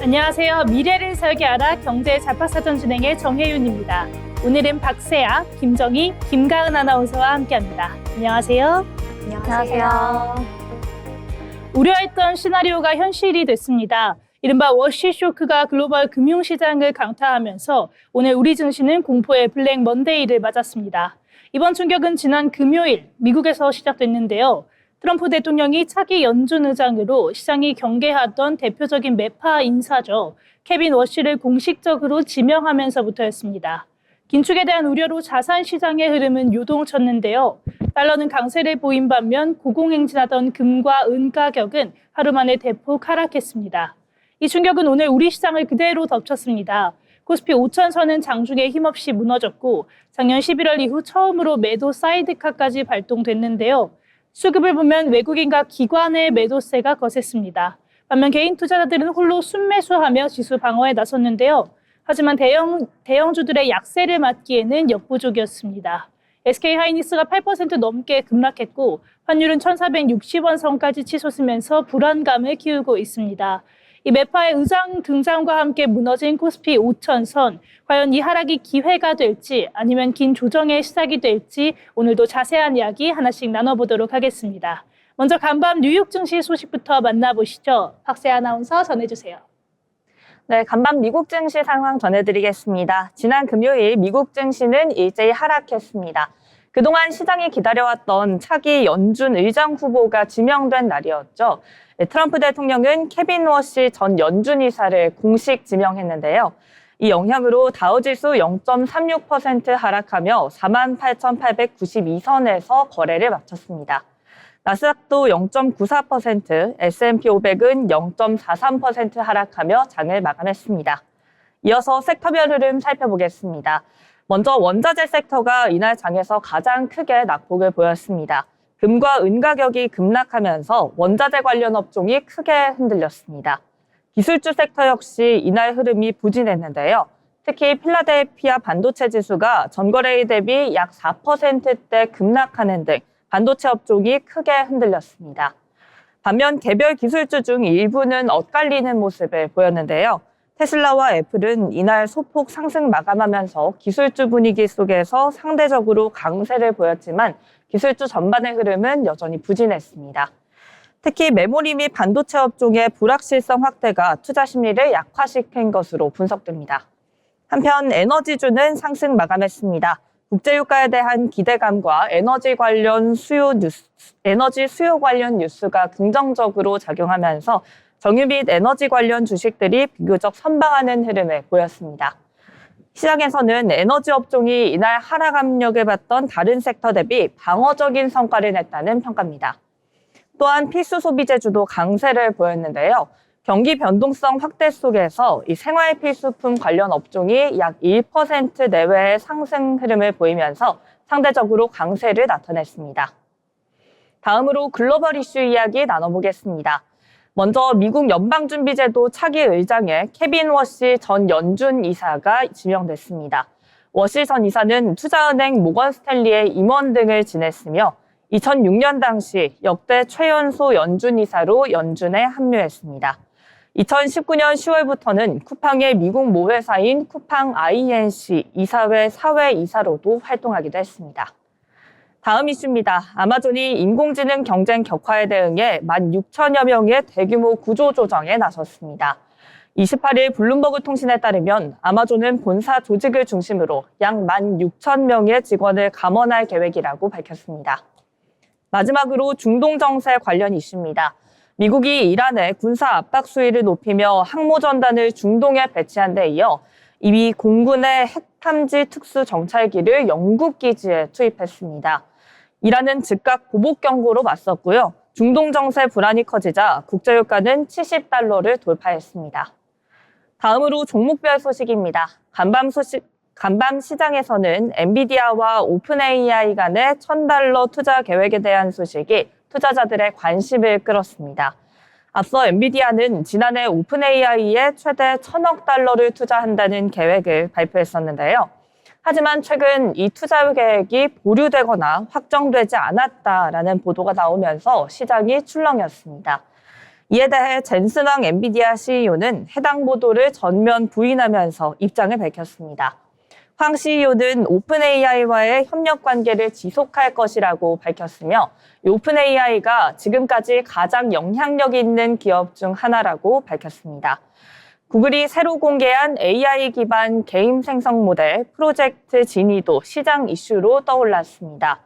안녕하세요. 미래를 설계하라 경제 잡학사전 진행의 정혜윤입니다. 오늘은 박세아, 김정희, 김가은 아나운서와 함께합니다. 안녕하세요. 안녕하세요. 우려했던 시나리오가 현실이 됐습니다. 이른바 워시 쇼크가 글로벌 금융시장을 강타하면서 오늘 우리 증시는 공포의 블랙 먼데이를 맞았습니다. 이번 충격은 지난 금요일 미국에서 시작됐는데요. 트럼프 대통령이 차기 연준 의장으로 시장이 경계하던 대표적인 매파 인사죠. 케빈 워시를 공식적으로 지명하면서부터였습니다. 긴축에 대한 우려로 자산 시장의 흐름은 요동쳤는데요. 달러는 강세를 보인 반면 고공행진하던 금과 은 가격은 하루 만에 대폭 하락했습니다. 이 충격은 오늘 우리 시장을 그대로 덮쳤습니다. 코스피 5천선은 장중에 힘없이 무너졌고 작년 11월 이후 처음으로 매도 사이드카까지 발동됐는데요. 수급을 보면 외국인과 기관의 매도세가 거셌습니다. 반면 개인 투자자들은 홀로 순매수하며 지수 방어에 나섰는데요. 하지만 대형주들의 약세를 막기에는 역부족이었습니다. SK하이닉스가 8% 넘게 급락했고 환율은 1,460원 선까지 치솟으면서 불안감을 키우고 있습니다. 이 매파의 의장 등장과 함께 무너진 코스피 5천선, 과연 이 하락이 기회가 될지 아니면 긴 조정의 시작이 될지 오늘도 자세한 이야기 하나씩 나눠보도록 하겠습니다. 먼저 간밤 뉴욕 증시 소식부터 만나보시죠. 박세아 아나운서 전해주세요. 네, 간밤 미국 증시 상황 전해드리겠습니다. 지난 금요일 미국 증시는 일제히 하락했습니다. 그동안 시장이 기다려왔던 차기 연준 의장 후보가 지명된 날이었죠. 트럼프 대통령은 케빈 워시 전 연준 이사를 공식 지명했는데요. 이 영향으로 다우지수 0.36% 하락하며 48,892선에서 거래를 마쳤습니다. 나스닥도 0.94%, S&P 500은 0.43% 하락하며 장을 마감했습니다. 이어서 섹터별 흐름 살펴보겠습니다. 먼저 원자재 섹터가 이날 장에서 가장 크게 낙폭을 보였습니다. 금과 은 가격이 급락하면서 원자재 관련 업종이 크게 흔들렸습니다. 기술주 섹터 역시 이날 흐름이 부진했는데요. 특히 필라델피아 반도체 지수가 전거래일 대비 약 4%대 급락하는 등 반도체 업종이 크게 흔들렸습니다. 반면 개별 기술주 중 일부는 엇갈리는 모습을 보였는데요. 테슬라와 애플은 이날 소폭 상승 마감하면서 기술주 분위기 속에서 상대적으로 강세를 보였지만 기술주 전반의 흐름은 여전히 부진했습니다. 특히 메모리 및 반도체 업종의 불확실성 확대가 투자 심리를 약화시킨 것으로 분석됩니다. 한편 에너지주는 상승 마감했습니다. 국제유가에 대한 기대감과 에너지 수요 관련 뉴스가 긍정적으로 작용하면서 정유 및 에너지 관련 주식들이 비교적 선방하는 흐름을 보였습니다. 시장에서는 에너지 업종이 이날 하락 압력을 받던 다른 섹터 대비 방어적인 성과를 냈다는 평가입니다. 또한 필수 소비재주도 강세를 보였는데요. 경기 변동성 확대 속에서 이 생활 필수품 관련 업종이 약 1% 내외의 상승 흐름을 보이면서 상대적으로 강세를 나타냈습니다. 다음으로 글로벌 이슈 이야기 나눠보겠습니다. 먼저 미국 연방준비제도 차기 의장에 케빈 워시 전 연준 이사가 지명됐습니다. 워시 전 이사는 투자은행 모건 스탠리의 임원 등을 지냈으며 2006년 당시 역대 최연소 연준 이사로 연준에 합류했습니다. 2019년 10월부터는 쿠팡의 미국 모회사인 쿠팡 INC 이사회 사회이사로도 활동하기도 했습니다. 다음 이슈입니다. 아마존이 인공지능 경쟁 격화에 대응해 16,000여 명의 대규모 구조 조정에 나섰습니다. 28일 블룸버그 통신에 따르면 아마존은 본사 조직을 중심으로 약 16,000명의 직원을 감원할 계획이라고 밝혔습니다. 마지막으로 중동 정세 관련 이슈입니다. 미국이 이란의 군사 압박 수위를 높이며 항모전단을 중동에 배치한 데 이어 이미 공군의 핵탐지 특수 정찰기를 영국 기지에 투입했습니다. 이란은 즉각 보복 경고로 맞섰고요. 중동 정세 불안이 커지자 국제유가는 70달러를 돌파했습니다. 다음으로 종목별 소식입니다. 간밤 시장에서는 엔비디아와 오픈 AI 간의 $1,000 투자 계획에 대한 소식이 투자자들의 관심을 끌었습니다. 앞서 엔비디아는 지난해 오픈 AI에 최대 $1,000억 투자한다는 계획을 발표했었는데요. 하지만 최근 이 투자 계획이 보류되거나 확정되지 않았다라는 보도가 나오면서 시장이 출렁였습니다. 이에 대해 젠슨왕 엔비디아 CEO는 해당 보도를 전면 부인하면서 입장을 밝혔습니다. 황 CEO는 오픈AI와의 협력 관계를 지속할 것이라고 밝혔으며 오픈AI가 지금까지 가장 영향력 있는 기업 중 하나라고 밝혔습니다. 구글이 새로 공개한 AI 기반 게임 생성 모델 프로젝트 지니도 시장 이슈로 떠올랐습니다.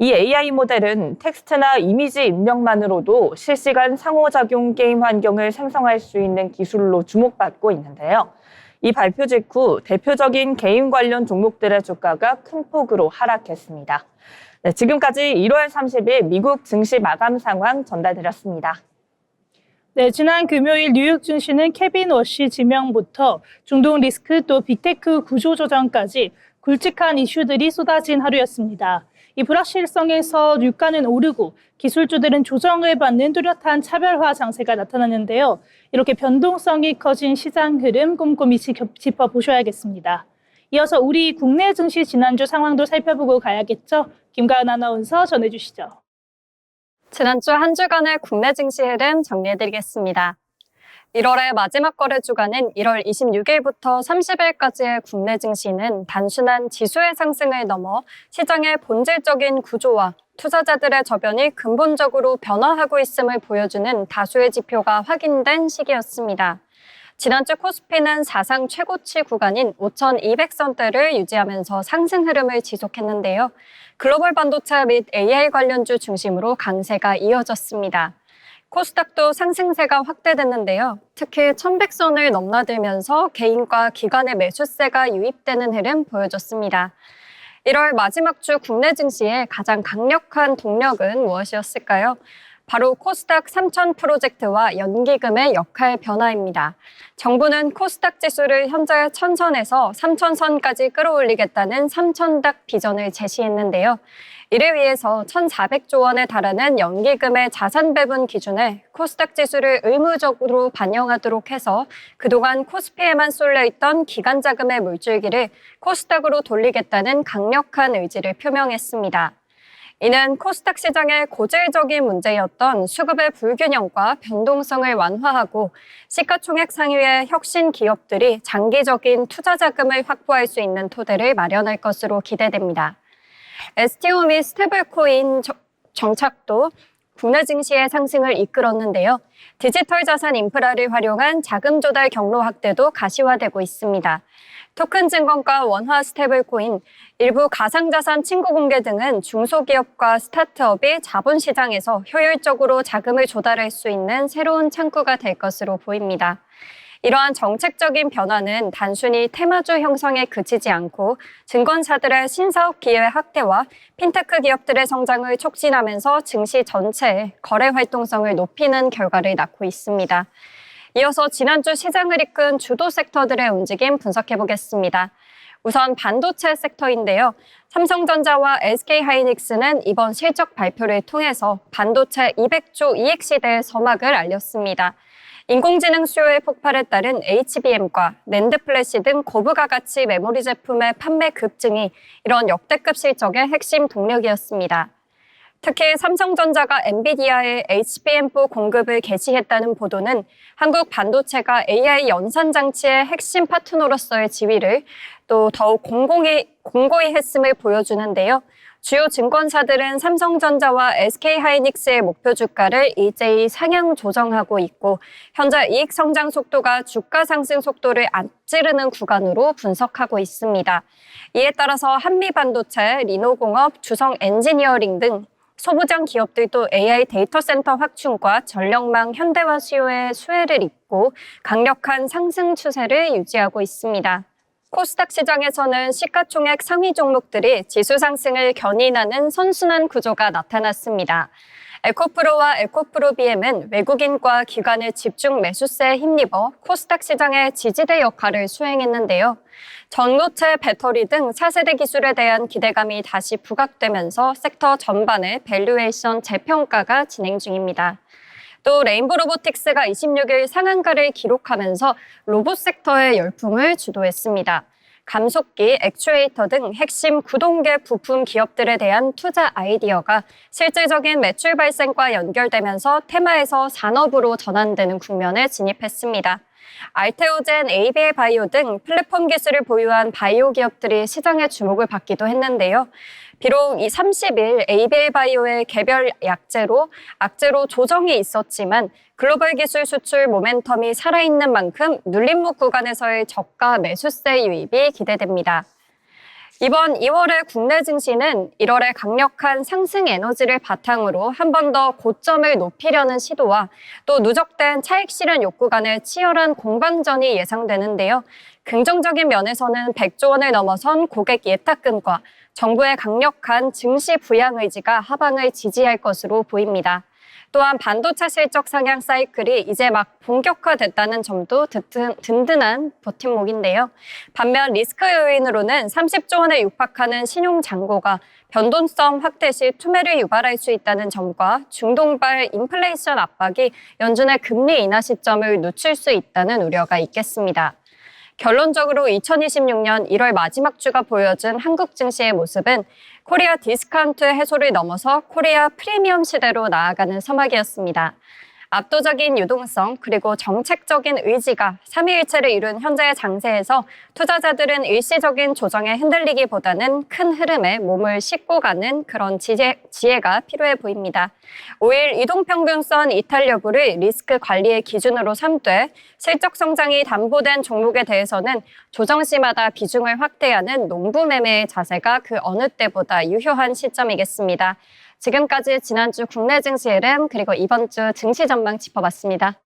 이 AI 모델은 텍스트나 이미지 입력만으로도 실시간 상호작용 게임 환경을 생성할 수 있는 기술로 주목받고 있는데요. 이 발표 직후 대표적인 게임 관련 종목들의 주가가 큰 폭으로 하락했습니다. 네, 지금까지 1월 30일 미국 증시 마감 상황 전달드렸습니다. 네, 지난 금요일 뉴욕 증시는 케빈 워시 지명부터 중동 리스크 또 빅테크 구조 조정까지 굵직한 이슈들이 쏟아진 하루였습니다. 이 불확실성에서 유가는 오르고 기술주들은 조정을 받는 뚜렷한 차별화 장세가 나타났는데요. 이렇게 변동성이 커진 시장 흐름 꼼꼼히 짚어보셔야겠습니다. 이어서 우리 국내 증시 지난주 상황도 살펴보고 가야겠죠. 김가은 아나운서 전해주시죠. 지난주 한 주간의 국내 증시 흐름 정리해드리겠습니다. 1월의 마지막 거래 주간인 1월 26일부터 30일까지의 국내 증시는 단순한 지수의 상승을 넘어 시장의 본질적인 구조와 투자자들의 저변이 근본적으로 변화하고 있음을 보여주는 다수의 지표가 확인된 시기였습니다. 지난주 코스피는 사상 최고치 구간인 5,200선대를 유지하면서 상승 흐름을 지속했는데요. 글로벌 반도체 및 AI 관련주 중심으로 강세가 이어졌습니다. 코스닥도 상승세가 확대됐는데요. 특히 1,100선을 넘나들면서 개인과 기관의 매수세가 유입되는 흐름 보여줬습니다. 1월 마지막 주 국내 증시의 가장 강력한 동력은 무엇이었을까요? 바로 코스닥 3,000 프로젝트와 연기금의 역할 변화입니다. 정부는 코스닥 지수를 현재 1,000선에서 3,000선까지 끌어올리겠다는 3,000닥 비전을 제시했는데요. 이를 위해서 1,400조 원에 달하는 연기금의 자산 배분 기준에 코스닥 지수를 의무적으로 반영하도록 해서 그동안 코스피에만 쏠려있던 기관 자금의 물줄기를 코스닥으로 돌리겠다는 강력한 의지를 표명했습니다. 이는 코스닥 시장의 고질적인 문제였던 수급의 불균형과 변동성을 완화하고 시가총액 상위의 혁신 기업들이 장기적인 투자 자금을 확보할 수 있는 토대를 마련할 것으로 기대됩니다. STO 및 스테이블코인 정착도 국내 증시의 상승을 이끌었는데요. 디지털 자산 인프라를 활용한 자금 조달 경로 확대도 가시화되고 있습니다. 토큰 증권가 원화 스테이블코인, 일부 가상자산 친구 공개 등은 중소기업과 스타트업이 자본시장에서 효율적으로 자금을 조달할 수 있는 새로운 창구가 될 것으로 보입니다. 이러한 정책적인 변화는 단순히 테마주 형성에 그치지 않고 증권사들의 신사업 기회 확대와 핀테크 기업들의 성장을 촉진하면서 증시 전체의 거래 활동성을 높이는 결과를 낳고 있습니다. 이어서 지난주 시장을 이끈 주도 섹터들의 움직임 분석해보겠습니다. 우선 반도체 섹터인데요. 삼성전자와 SK하이닉스는 이번 실적 발표를 통해서 반도체 200조 이익 시대의 서막을 알렸습니다. 인공지능 수요의 폭발에 따른 HBM과 낸드 플래시 등 고부가 가치 메모리 제품의 판매 급증이 이런 역대급 실적의 핵심 동력이었습니다. 특히 삼성전자가 엔비디아의 HBM4 공급을 개시했다는 보도는 한국 반도체가 AI 연산 장치의 핵심 파트너로서의 지위를 또 더욱 공고히 했음을 보여주는데요. 주요 증권사들은 삼성전자와 SK하이닉스의 목표 주가를 일제히 상향 조정하고 있고 현재 이익 성장 속도가 주가 상승 속도를 앞지르는 구간으로 분석하고 있습니다. 이에 따라서 한미반도체, 리노공업, 주성 엔지니어링 등 소부장 기업들도 AI 데이터 센터 확충과 전력망 현대화 수요의 수혜를 입고 강력한 상승 추세를 유지하고 있습니다. 코스닥 시장에서는 시가총액 상위 종목들이 지수 상승을 견인하는 선순환 구조가 나타났습니다. 에코프로와 에코프로 BM은 외국인과 기관의 집중 매수세에 힘입어 코스닥 시장의 지지대 역할을 수행했는데요. 전고체, 배터리 등 차세대 기술에 대한 기대감이 다시 부각되면서 섹터 전반의 밸류에이션 재평가가 진행 중입니다. 또 레인보 로보틱스가 26일 상한가를 기록하면서 로봇 섹터의 열풍을 주도했습니다. 감속기, 액추에이터 등 핵심 구동계 부품 기업들에 대한 투자 아이디어가 실질적인 매출 발생과 연결되면서 테마에서 산업으로 전환되는 국면에 진입했습니다. 알테오젠, ABL 바이오 등 플랫폼 기술을 보유한 바이오 기업들이 시장의 주목을 받기도 했는데요. 비록 이 30일 ABL 바이오의 개별 악재로 조정이 있었지만 글로벌 기술 수출 모멘텀이 살아있는 만큼 눌림목 구간에서의 저가 매수세 유입이 기대됩니다. 이번 2월의 국내 증시는 1월의 강력한 상승 에너지를 바탕으로 한 번 더 고점을 높이려는 시도와 또 누적된 차익 실현 욕구 간의 치열한 공방전이 예상되는데요. 긍정적인 면에서는 100조 원을 넘어선 고객 예탁금과 정부의 강력한 증시 부양 의지가 하방을 지지할 것으로 보입니다. 또한 반도체 실적 상향 사이클이 이제 막 본격화됐다는 점도 든든한 버팀목인데요. 반면 리스크 요인으로는 30조 원에 육박하는 신용 잔고가 변동성 확대 시 투매를 유발할 수 있다는 점과 중동발 인플레이션 압박이 연준의 금리 인하 시점을 늦출 수 있다는 우려가 있겠습니다. 결론적으로 2026년 1월 마지막 주가 보여준 한국 증시의 모습은 코리아 디스카운트 해소를 넘어서 코리아 프리미엄 시대로 나아가는 서막이었습니다. 압도적인 유동성 그리고 정책적인 의지가 삼위일체를 이룬 현재의 장세에서 투자자들은 일시적인 조정에 흔들리기보다는 큰 흐름에 몸을 싣고 가는 그런 지혜가 필요해 보입니다. 5일 이동평균선 이탈 여부를 리스크 관리의 기준으로 삼되 실적 성장이 담보된 종목에 대해서는 조정 시마다 비중을 확대하는 농부 매매의 자세가 그 어느 때보다 유효한 시점이겠습니다. 지금까지 지난주 국내 증시 흐름 그리고 이번 주 증시 전망 짚어봤습니다.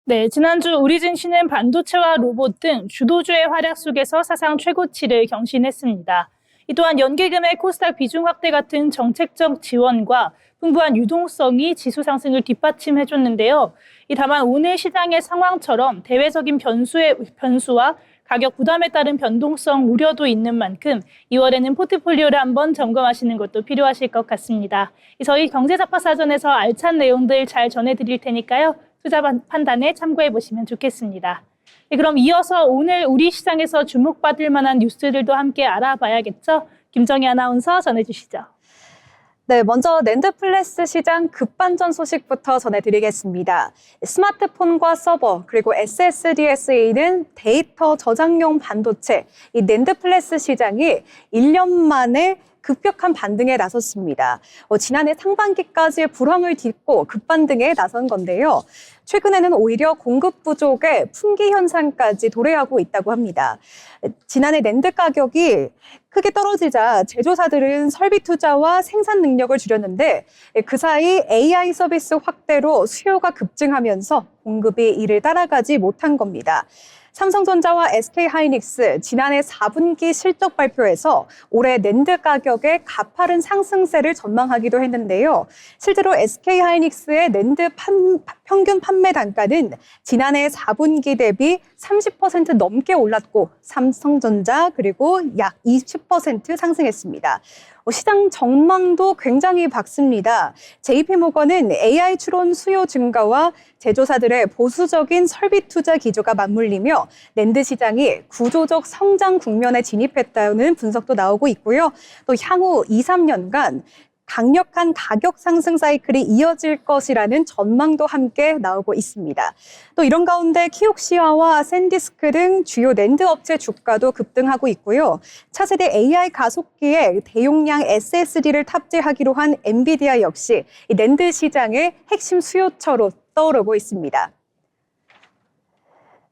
네, 지난주 우리 증시는 반도체와 로봇 등 주도주의 활약 속에서 사상 최고치를 경신했습니다. 이 또한 연계금의 코스닥 비중 확대 같은 정책적 지원과 풍부한 유동성이 지수 상승을 뒷받침해줬는데요. 다만 오늘 시장의 상황처럼 대외적인 변수와 가격 부담에 따른 변동성 우려도 있는 만큼 2월에는 포트폴리오를 한번 점검하시는 것도 필요하실 것 같습니다. 저희 경제잡화사전에서 알찬 내용들 잘 전해드릴 테니까요. 투자 판단에 참고해 보시면 좋겠습니다. 그럼 이어서 오늘 우리 시장에서 주목받을 만한 뉴스들도 함께 알아봐야겠죠? 김정희 아나운서 전해주시죠. 네, 먼저 낸드플래시 시장 급반전 소식부터 전해드리겠습니다. 스마트폰과 서버 그리고 SSDSA는 데이터 저장용 반도체, 이 낸드플래시 시장이 1년 만에 급격한 반등에 나섰습니다. 지난해 상반기까지의 불황을 딛고 급반등에 나선 건데요. 최근에는 오히려 공급 부족에 품귀 현상까지 도래하고 있다고 합니다. 지난해 낸드 가격이 크게 떨어지자 제조사들은 설비 투자와 생산 능력을 줄였는데 그 사이 AI 서비스 확대로 수요가 급증하면서 공급이 이를 따라가지 못한 겁니다. 삼성전자와 SK하이닉스 지난해 4분기 실적 발표에서 올해 낸드 가격의 가파른 상승세를 전망하기도 했는데요. 실제로 SK하이닉스의 낸드 평균 판매 단가는 지난해 4분기 대비 30% 넘게 올랐고 삼성전자 그리고 약 20% 상승했습니다. 시장 전망도 굉장히 밝습니다. JP모건은 AI 추론 수요 증가와 제조사들의 보수적인 설비 투자 기조가 맞물리며 낸드 시장이 구조적 성장 국면에 진입했다는 분석도 나오고 있고요. 또 향후 2, 3년간 강력한 가격 상승 사이클이 이어질 것이라는 전망도 함께 나오고 있습니다. 또 이런 가운데 키옥시아와 샌디스크 등 주요 낸드 업체 주가도 급등하고 있고요. 차세대 AI 가속기에 대용량 SSD를 탑재하기로 한 엔비디아 역시 이 낸드 시장의 핵심 수요처로 떠오르고 있습니다.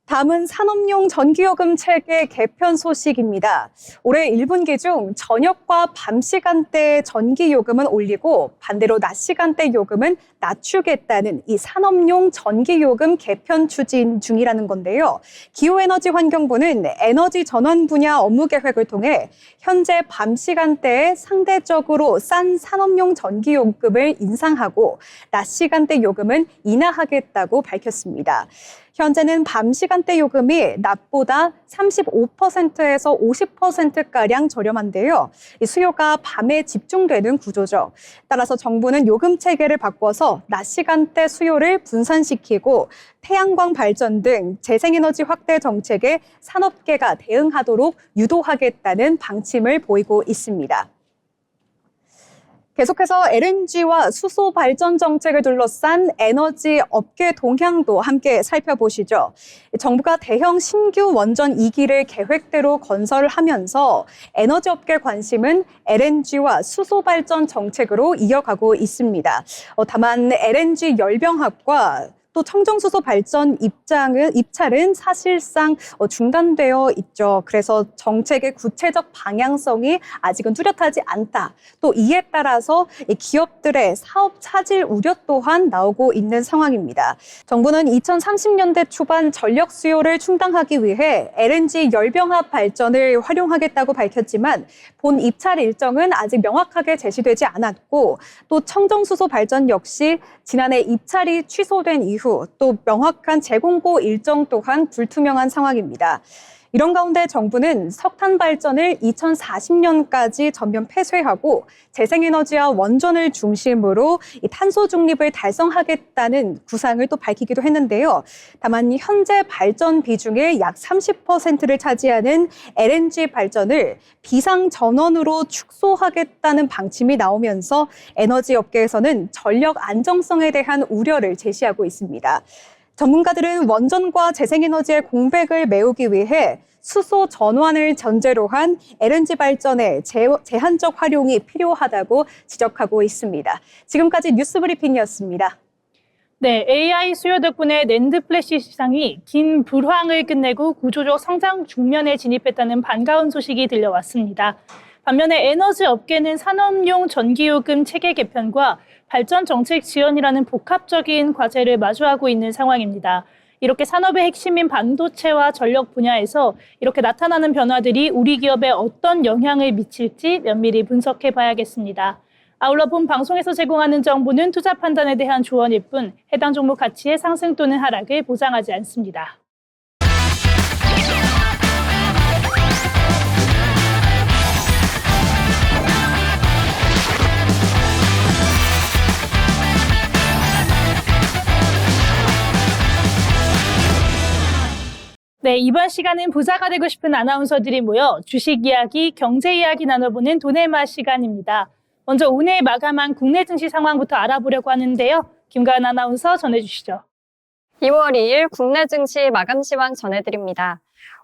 다음은 산업용 전기요금 체계 개편 소식입니다. 올해 1분기 중 저녁과 밤 시간대의 전기요금은 올리고 반대로 낮 시간대 요금은 낮추겠다는 이 산업용 전기요금 개편 추진 중이라는 건데요. 기후에너지환경부는 에너지 전환 분야 업무 계획을 통해 현재 밤 시간대에 상대적으로 싼 산업용 전기요금을 인상하고 낮 시간대 요금은 인하하겠다고 밝혔습니다. 현재는 밤 시간대 요금이 낮보다 35%에서 50%가량 저렴한데요. 이 수요가 밤에 집중되는 구조죠. 따라서 정부는 요금 체계를 바꿔서 하면서 낮 시간대 수요를 분산시키고 태양광 발전 등 재생에너지 확대 정책에 산업계가 대응하도록 유도하겠다는 방침을 보이고 있습니다. 계속해서 LNG와 수소 발전 정책을 둘러싼 에너지 업계 동향도 함께 살펴보시죠. 정부가 대형 신규 원전 2기를 계획대로 건설하면서 에너지 업계 관심은 LNG와 수소 발전 정책으로 이어가고 있습니다. 다만 LNG 열병합과 또 청정수소 발전 입찰은 사실상 중단되어 있죠. 그래서 정책의 구체적 방향성이 아직은 뚜렷하지 않다. 또 이에 따라서 기업들의 사업 차질 우려 또한 나오고 있는 상황입니다. 정부는 2030년대 초반 전력 수요를 충당하기 위해 LNG 열병합 발전을 활용하겠다고 밝혔지만 본 입찰 일정은 아직 명확하게 제시되지 않았고 또 청정수소 발전 역시 지난해 입찰이 취소된 이후 또 명확한 재공고 일정 또한 불투명한 상황입니다. 이런 가운데 정부는 석탄 발전을 2040년까지 전면 폐쇄하고 재생에너지와 원전을 중심으로 탄소 중립을 달성하겠다는 구상을 또 밝히기도 했는데요. 다만 현재 발전 비중의 약 30%를 차지하는 LNG 발전을 비상 전원으로 축소하겠다는 방침이 나오면서 에너지 업계에서는 전력 안정성에 대한 우려를 제시하고 있습니다. 전문가들은 원전과 재생에너지의 공백을 메우기 위해 수소 전환을 전제로 한 LNG 발전의 제한적 활용이 필요하다고 지적하고 있습니다. 지금까지 뉴스 브리핑이었습니다. 네, AI 수요 덕분에 낸드 플래시 시장이 긴 불황을 끝내고 구조적 성장 국면에 진입했다는 반가운 소식이 들려왔습니다. 반면에 에너지 업계는 산업용 전기요금 체계 개편과 발전 정책 지원이라는 복합적인 과제를 마주하고 있는 상황입니다. 이렇게 산업의 핵심인 반도체와 전력 분야에서 이렇게 나타나는 변화들이 우리 기업에 어떤 영향을 미칠지 면밀히 분석해 봐야겠습니다. 아울러 본 방송에서 제공하는 정보는 투자 판단에 대한 조언일 뿐 해당 종목 가치의 상승 또는 하락을 보장하지 않습니다. 네, 이번 시간은 부자가 되고 싶은 아나운서들이 모여 주식 이야기, 경제 이야기 나눠보는 돈의 맛 시간입니다. 먼저 오늘 마감한 국내 증시 상황부터 알아보려고 하는데요. 김가은 아나운서 전해주시죠. 2월 2일 국내 증시 마감 시황 전해드립니다.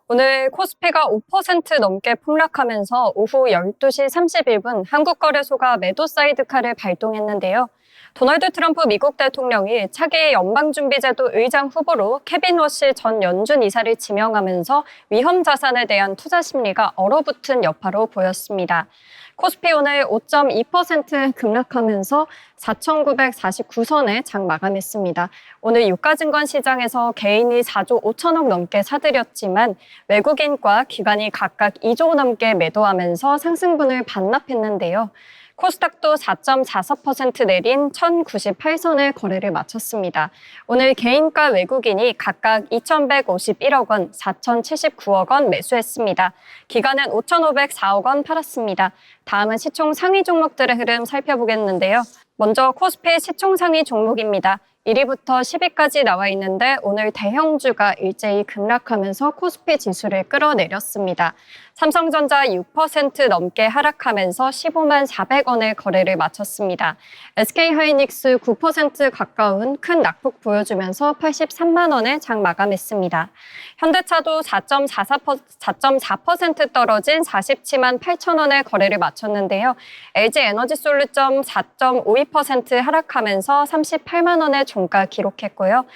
오늘 코스피가 5% 넘게 폭락하면서 오후 12시 31분 한국거래소가 매도 사이드카를 발동했는데요. 도널드 트럼프 미국 대통령이 차기 연방준비제도 의장 후보로 케빈 워시 전 연준 이사를 지명하면서 위험 자산에 대한 투자 심리가 얼어붙은 여파로 보였습니다. 코스피 오늘 5.2% 급락하면서 4,949선에 장 마감했습니다. 오늘 유가증권 시장에서 개인이 4조 5천억 넘게 사들였지만 외국인과 기관이 각각 2조 넘게 매도하면서 상승분을 반납했는데요. 코스닥도 4.44% 내린 1,098선의 거래를 마쳤습니다. 오늘 개인과 외국인이 각각 2,151억 원, 4,079억 원 매수했습니다. 기관은 5,504억 원 팔았습니다. 다음은 시총 상위 종목들의 흐름 살펴보겠는데요. 먼저 코스피 시총 상위 종목입니다. 1위부터 10위까지 나와 있는데 오늘 대형주가 일제히 급락하면서 코스피 지수를 끌어내렸습니다. 삼성전자 6% 넘게 하락하면서 15만 400원의 거래를 마쳤습니다. SK하이닉스 9% 가까운 큰 낙폭 보여주면서 83만 원에 장 마감했습니다. 현대차도 4.4% 떨어진 47만 8천 원의 거래를 마쳤는데요. LG에너지솔루션 4.52% 하락하면서 38만 원의 종가 기록했고요.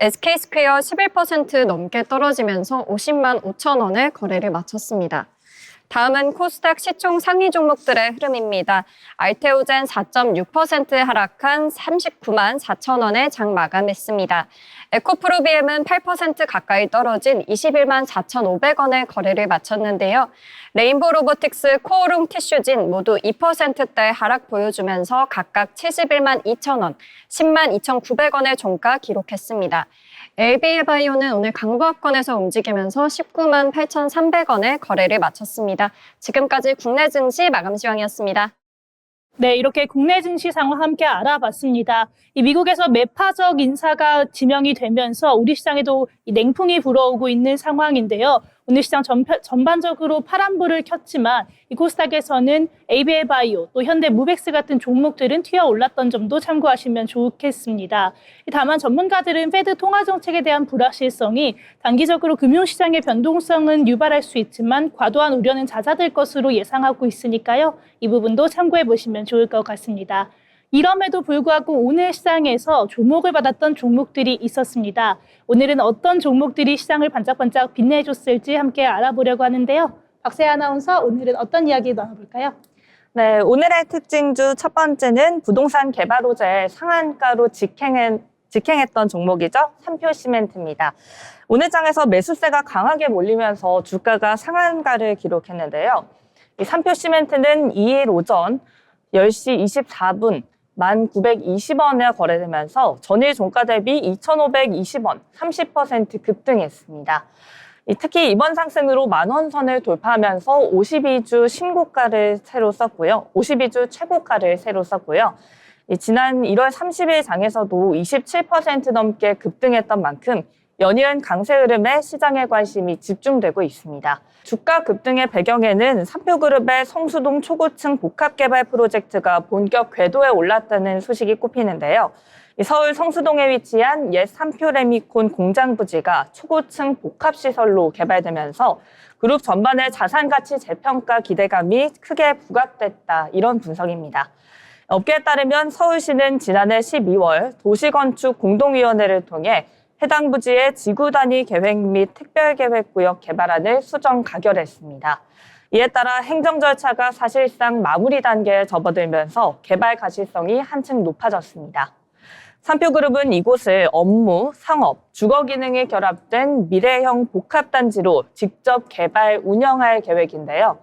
SK스퀘어 11% 넘게 떨어지면서 50만 5천 원의 거래를 마쳤습니다. 다음은 코스닥 시총 상위 종목들의 흐름입니다. 알테오젠 4.6% 하락한 39만 4천 원에 장 마감했습니다. 에코프로비엠은 8% 가까이 떨어진 21만 4,500원의 거래를 마쳤는데요. 레인보 로보틱스, 코오롱 티슈진 모두 2%대 하락 보여주면서 각각 71만 2천 원, 10만 2,900원의 종가 기록했습니다. LB바이오는 오늘 강보합권에서 움직이면서 19만 8,300원의 거래를 마쳤습니다. 지금까지 국내 증시 마감 시황이었습니다. 네, 이렇게 국내 증시 상황 함께 알아봤습니다. 이 미국에서 매파적 인사가 지명이 되면서 우리 시장에도 이 냉풍이 불어오고 있는 상황인데요. 오늘 시장 전반적으로 파란불을 켰지만 이 코스닥에서는 ABL 바이오 또 현대 무벡스 같은 종목들은 튀어 올랐던 점도 참고하시면 좋겠습니다. 다만 전문가들은 페드 통화 정책에 대한 불확실성이 단기적으로 금융시장의 변동성은 유발할 수 있지만 과도한 우려는 잦아들 것으로 예상하고 있으니까요. 이 부분도 참고해 보시면 좋을 것 같습니다. 이럼에도 불구하고 오늘 시장에서 주목을 받았던 종목들이 있었습니다. 오늘은 어떤 종목들이 시장을 반짝반짝 빛내줬을지 함께 알아보려고 하는데요. 박세아 아나운서, 오늘은 어떤 이야기 나눠볼까요? 네, 오늘의 특징주 첫 번째는 부동산 개발호재 상한가로 직행했던 종목이죠. 삼표시멘트입니다. 오늘 장에서 매수세가 강하게 몰리면서 주가가 상한가를 기록했는데요. 이 삼표시멘트는 2일 오전 10시 24분 1,920원에 거래되면서 전일 종가 대비 2,520원, 30% 급등했습니다. 특히 이번 상승으로 만원 선을 돌파하면서 52주 신고가를 새로 썼고요. 52주 최고가를 새로 썼고요. 지난 1월 30일 장에서도 27% 넘게 급등했던 만큼 연이은 강세 흐름에 시장의 관심이 집중되고 있습니다. 주가 급등의 배경에는 삼표그룹의 성수동 초고층 복합개발 프로젝트가 본격 궤도에 올랐다는 소식이 꼽히는데요. 서울 성수동에 위치한 옛 삼표레미콘 공장 부지가 초고층 복합시설로 개발되면서 그룹 전반의 자산가치 재평가 기대감이 크게 부각됐다, 이런 분석입니다. 업계에 따르면 서울시는 지난해 12월 도시건축 공동위원회를 통해 해당 부지의 지구 단위 계획 및 특별계획구역 개발안을 수정 가결했습니다. 이에 따라 행정 절차가 사실상 마무리 단계에 접어들면서 개발 가시성이 한층 높아졌습니다. 삼표그룹은 이곳을 업무, 상업, 주거 기능이 결합된 미래형 복합단지로 직접 개발, 운영할 계획인데요.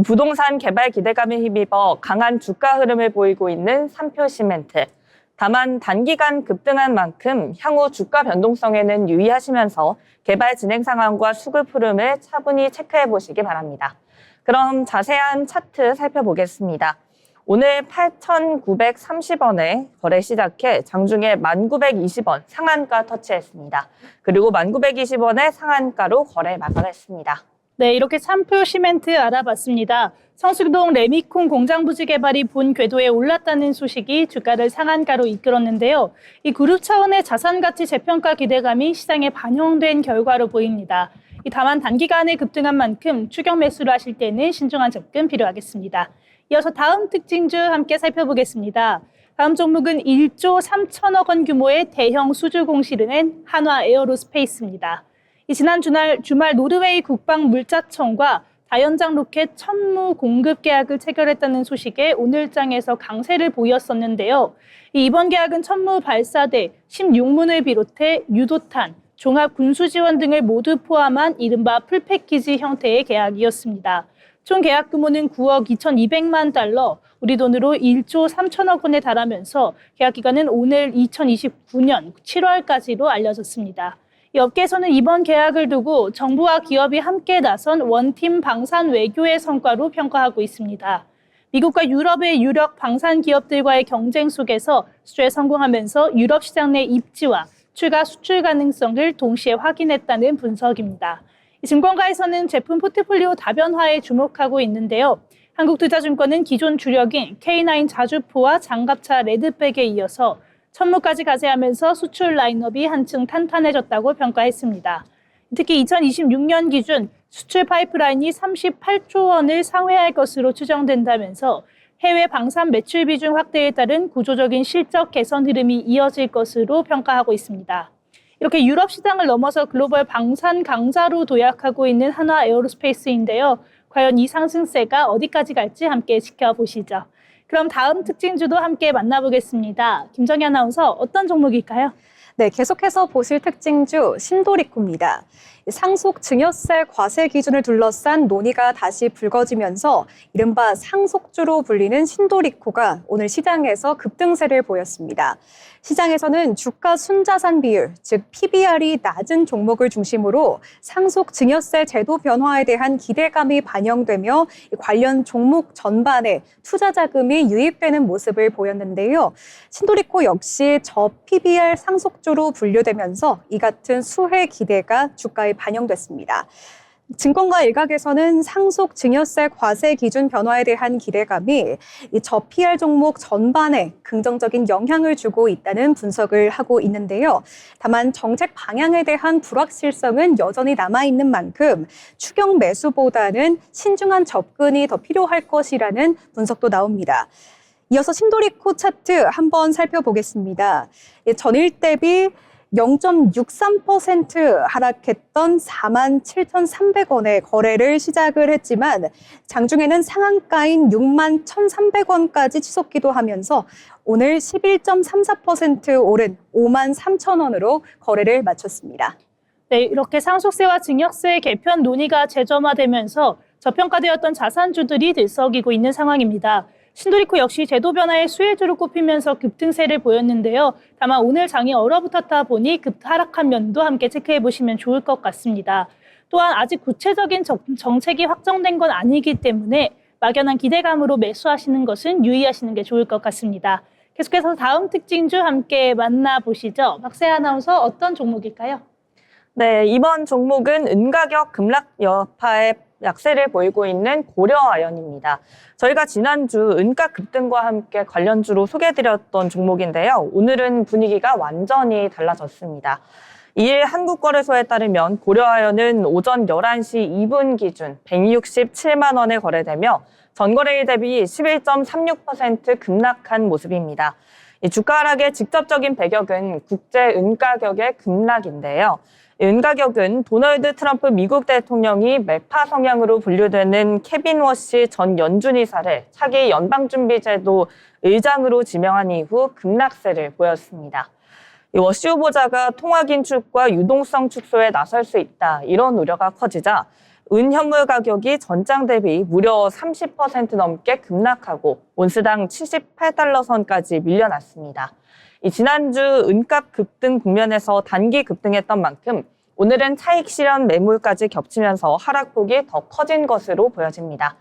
부동산 개발 기대감에 힘입어 강한 주가 흐름을 보이고 있는 삼표시멘트. 다만 단기간 급등한 만큼 향후 주가 변동성에는 유의하시면서 개발 진행 상황과 수급 흐름을 차분히 체크해 보시기 바랍니다. 그럼 자세한 차트 살펴보겠습니다. 오늘 8,930원에 거래 시작해 장중에 1,920원 상한가 터치했습니다. 그리고 1,920원의 상한가로 거래 마감했습니다. 네, 이렇게 삼표 시멘트 알아봤습니다. 성수동 레미콘 공장 부지 개발이 본 궤도에 올랐다는 소식이 주가를 상한가로 이끌었는데요. 이 그룹 차원의 자산 가치 재평가 기대감이 시장에 반영된 결과로 보입니다. 다만 단기간에 급등한 만큼 추격 매수를 하실 때는 신중한 접근 필요하겠습니다. 이어서 다음 특징주 함께 살펴보겠습니다. 다음 종목은 1조 3천억 원 규모의 대형 수주 공시를 낸 한화 에어로스페이스입니다. 지난 주말 노르웨이 국방물자청과 다연장 로켓 천무 공급 계약을 체결했다는 소식에 오늘장에서 강세를 보였었는데요. 이번 계약은 천무 발사대 16문을 비롯해 유도탄, 종합 군수 지원 등을 모두 포함한 이른바 풀패키지 형태의 계약이었습니다. 총 계약 규모는 9억 2,200만 달러, 우리 돈으로 1조 3천억 원에 달하면서 계약 기간은 오늘 2029년 7월까지로 알려졌습니다. 이 업계에서는 이번 계약을 두고 정부와 기업이 함께 나선 원팀 방산 외교의 성과로 평가하고 있습니다. 미국과 유럽의 유력 방산 기업들과의 경쟁 속에서 수주에 성공하면서 유럽 시장 내 입지와 추가 수출 가능성을 동시에 확인했다는 분석입니다. 증권가에서는 제품 포트폴리오 다변화에 주목하고 있는데요. 한국투자증권은 기존 주력인 K9 자주포와 장갑차 레드백에 이어서 천무까지 가세하면서 수출 라인업이 한층 탄탄해졌다고 평가했습니다. 특히 2026년 기준 수출 파이프라인이 38조 원을 상회할 것으로 추정된다면서 해외 방산 매출 비중 확대에 따른 구조적인 실적 개선 흐름이 이어질 것으로 평가하고 있습니다. 이렇게 유럽 시장을 넘어서 글로벌 방산 강자로 도약하고 있는 한화 에어로스페이스인데요. 과연 이 상승세가 어디까지 갈지 함께 지켜보시죠. 그럼 다음 특징주도 함께 만나보겠습니다. 김정희 아나운서, 어떤 종목일까요? 네, 계속해서 보실 특징주 신도리코입니다. 상속 증여세 과세 기준을 둘러싼 논의가 다시 불거지면서 이른바 상속주로 불리는 신도리코가 오늘 시장에서 급등세를 보였습니다. 시장에서는 주가 순자산 비율, 즉 PBR이 낮은 종목을 중심으로 상속 증여세 제도 변화에 대한 기대감이 반영되며 관련 종목 전반에 투자 자금이 유입되는 모습을 보였는데요. 신도리코 역시 저 PBR 상속주로 분류되면서 이 같은 수혜 기대가 주가에 반영됐습니다. 증권가 일각에서는 상속 증여세 과세 기준 변화에 대한 기대감이 이 저PR 종목 전반에 긍정적인 영향을 주고 있다는 분석을 하고 있는데요. 다만 정책 방향에 대한 불확실성은 여전히 남아있는 만큼 추경 매수보다는 신중한 접근이 더 필요할 것이라는 분석도 나옵니다. 이어서 신도리코 차트 한번 살펴보겠습니다. 전일 대비 0.63% 하락했던 47,300원의 거래를 시작을 했지만 장중에는 상한가인 61,300원까지 치솟기도 하면서 오늘 11.34% 오른 53,000원으로 거래를 마쳤습니다. 네, 이렇게 상속세와 증여세 개편 논의가 재점화되면서 저평가되었던 자산주들이 들썩이고 있는 상황입니다. 신도리코 역시 제도 변화의 수혜주로 꼽히면서 급등세를 보였는데요. 다만 오늘 장이 얼어붙었다 보니 급하락한 면도 함께 체크해 보시면 좋을 것 같습니다. 또한 아직 구체적인 정책이 확정된 건 아니기 때문에 막연한 기대감으로 매수하시는 것은 유의하시는 게 좋을 것 같습니다. 계속해서 다음 특징주 함께 만나보시죠. 박세아 아나운서 어떤 종목일까요? 네, 이번 종목은 은가격 급락 여파에 약세를 보이고 있는 고려아연입니다. 저희가 지난주 은가 급등과 함께 관련주로 소개해드렸던 종목인데요. 오늘은 분위기가 완전히 달라졌습니다. 이일 한국거래소에 따르면 고려아연은 오전 11시 2분 기준 167만 원에 거래되며 전거래일 대비 11.36% 급락한 모습입니다. 이 주가 하락의 직접적인 배경은 국제 은가격의 급락인데요. 은가격은 도널드 트럼프 미국 대통령이 매파 성향으로 분류되는 케빈 워시 전 연준이사를 차기 연방준비제도 의장으로 지명한 이후 급락세를 보였습니다. 워시 후보자가 통화 긴축과 유동성 축소에 나설 수 있다, 이런 우려가 커지자 은 현물 가격이 전장 대비 무려 30% 넘게 급락하고 온스당 78달러 선까지 밀려났습니다. 지난주 은값 급등 국면에서 단기 급등했던 만큼 오늘은 차익 실현 매물까지 겹치면서 하락폭이 더 커진 것으로 보여집니다.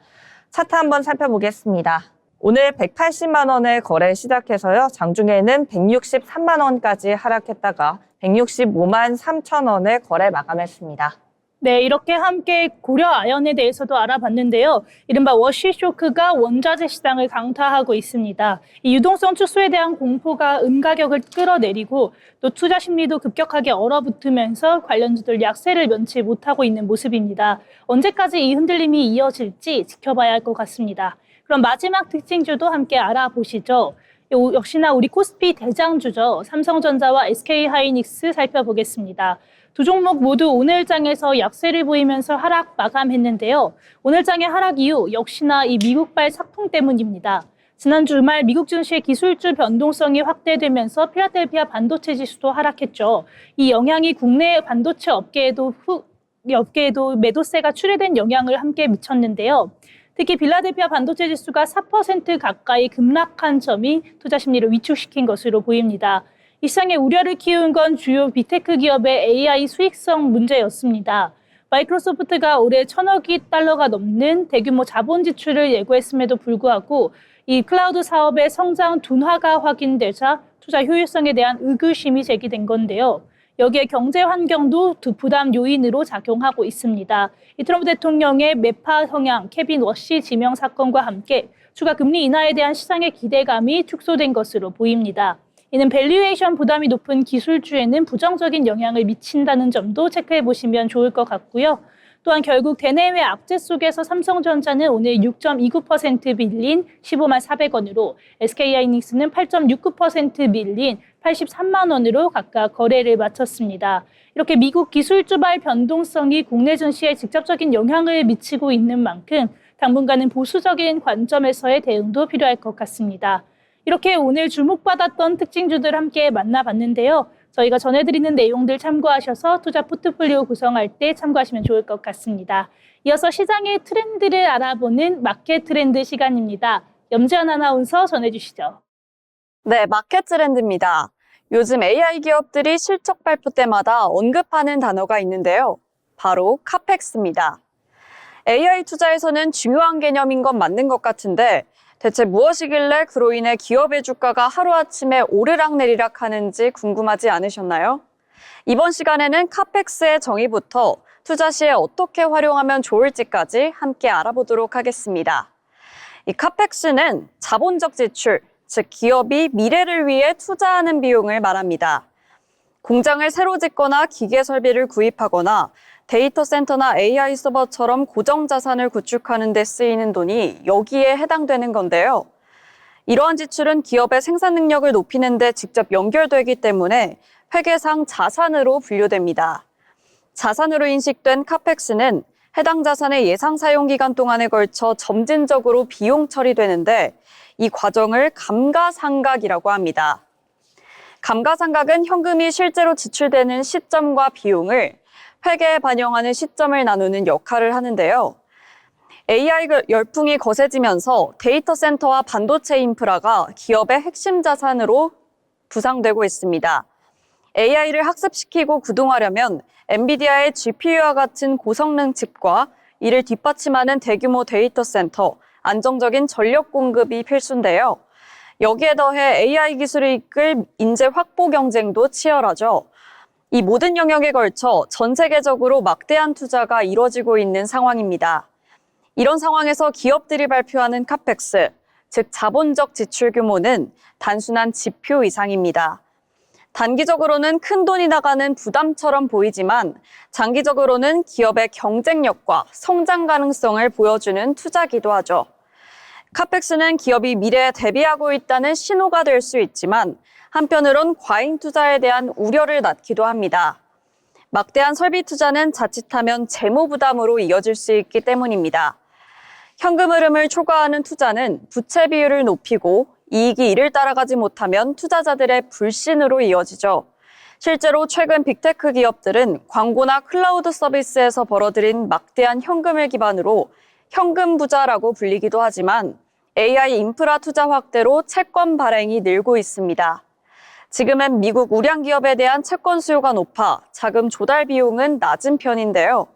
차트 한번 살펴보겠습니다. 오늘 180만 원에 거래 시작해서요. 장중에는 163만 원까지 하락했다가 165만 3천 원에 거래 마감했습니다. 네, 이렇게 함께 고려아연에 대해서도 알아봤는데요. 이른바 워시 쇼크가 원자재 시장을 강타하고 있습니다. 이 유동성 축소에 대한 공포가 은가격을 끌어내리고 또 투자 심리도 급격하게 얼어붙으면서 관련주들 약세를 면치 못하고 있는 모습입니다. 언제까지 이 흔들림이 이어질지 지켜봐야 할 것 같습니다. 그럼 마지막 특징주도 함께 알아보시죠. 역시나 우리 코스피 대장주죠. 삼성전자와 SK하이닉스 살펴보겠습니다. 두 종목 모두 오늘 장에서 약세를 보이면서 하락 마감했는데요. 오늘 장의 하락 이유 역시나 이 미국발 sak풍 때문입니다. 지난 주말 미국 증시의 기술주 변동성이 확대되면서 필라델피아 반도체 지수도 하락했죠. 이 영향이 국내 반도체 업계에도 매도세가 출회된 영향을 함께 미쳤는데요. 특히 필라델피아 반도체 지수가 4% 가까이 급락한 점이 투자 심리를 위축시킨 것으로 보입니다. 이 시장의 우려를 키운 건 주요 빅테크 기업의 AI 수익성 문제였습니다. 마이크로소프트가 올해 1,000억 달러가 넘는 대규모 자본 지출을 예고했음에도 불구하고 이 클라우드 사업의 성장 둔화가 확인되자 투자 효율성에 대한 의구심이 제기된 건데요. 여기에 경제 환경도 부담 요인으로 작용하고 있습니다. 이 트럼프 대통령의 매파 성향 케빈 워시 지명 사건과 함께 추가 금리 인하에 대한 시장의 기대감이 축소된 것으로 보입니다. 이는 밸류에이션 부담이 높은 기술주에는 부정적인 영향을 미친다는 점도 체크해 보시면 좋을 것 같고요. 또한 결국 대내외 악재 속에서 삼성전자는 오늘 6.29% 밀린 15만 400원으로 SK하이닉스는 8.69% 밀린 83만 원으로 각각 거래를 마쳤습니다. 이렇게 미국 기술주발 변동성이 국내 증시에 직접적인 영향을 미치고 있는 만큼 당분간은 보수적인 관점에서의 대응도 필요할 것 같습니다. 이렇게 오늘 주목받았던 특징주들 함께 만나봤는데요. 저희가 전해드리는 내용들 참고하셔서 투자 포트폴리오 구성할 때 참고하시면 좋을 것 같습니다. 이어서 시장의 트렌드를 알아보는 마켓 트렌드 시간입니다. 염지연 아나운서 전해주시죠. 네, 마켓 트렌드입니다. 요즘 AI 기업들이 실적 발표 때마다 언급하는 단어가 있는데요. 바로 카펙스입니다. AI 투자에서는 중요한 개념인 건 맞는 것 같은데 대체 무엇이길래 그로 인해 기업의 주가가 하루아침에 오르락내리락 하는지 궁금하지 않으셨나요? 이번 시간에는 카펙스의 정의부터 투자 시에 어떻게 활용하면 좋을지까지 함께 알아보도록 하겠습니다. 이 카펙스는 자본적 지출, 즉 기업이 미래를 위해 투자하는 비용을 말합니다. 공장을 새로 짓거나 기계 설비를 구입하거나 데이터 센터나 AI 서버처럼 고정 자산을 구축하는 데 쓰이는 돈이 여기에 해당되는 건데요. 이러한 지출은 기업의 생산 능력을 높이는 데 직접 연결되기 때문에 회계상 자산으로 분류됩니다. 자산으로 인식된 카펙스는 해당 자산의 예상 사용 기간 동안에 걸쳐 점진적으로 비용 처리되는데 이 과정을 감가상각이라고 합니다. 감가상각은 현금이 실제로 지출되는 시점과 비용을 회계에 반영하는 시점을 나누는 역할을 하는데요. AI 열풍이 거세지면서 데이터 센터와 반도체 인프라가 기업의 핵심 자산으로 부상되고 있습니다. AI를 학습시키고 구동하려면 엔비디아의 GPU와 같은 고성능 칩과 이를 뒷받침하는 대규모 데이터 센터, 안정적인 전력 공급이 필수인데요. 여기에 더해 AI 기술을 이끌 인재 확보 경쟁도 치열하죠. 이 모든 영역에 걸쳐 전 세계적으로 막대한 투자가 이뤄지고 있는 상황입니다. 이런 상황에서 기업들이 발표하는 카펙스, 즉 자본적 지출 규모는 단순한 지표 이상입니다. 단기적으로는 큰 돈이 나가는 부담처럼 보이지만 장기적으로는 기업의 경쟁력과 성장 가능성을 보여주는 투자기도 하죠. 카펙스는 기업이 미래에 대비하고 있다는 신호가 될 수 있지만 한편으론 과잉 투자에 대한 우려를 낳기도 합니다. 막대한 설비 투자는 자칫하면 재무 부담으로 이어질 수 있기 때문입니다. 현금 흐름을 초과하는 투자는 부채 비율을 높이고 이익이 이를 따라가지 못하면 투자자들의 불신으로 이어지죠. 실제로 최근 빅테크 기업들은 광고나 클라우드 서비스에서 벌어들인 막대한 현금을 기반으로 현금 부자라고 불리기도 하지만 AI 인프라 투자 확대로 채권 발행이 늘고 있습니다. 지금은 미국 우량 기업에 대한 채권 수요가 높아 자금 조달 비용은 낮은 편인데요.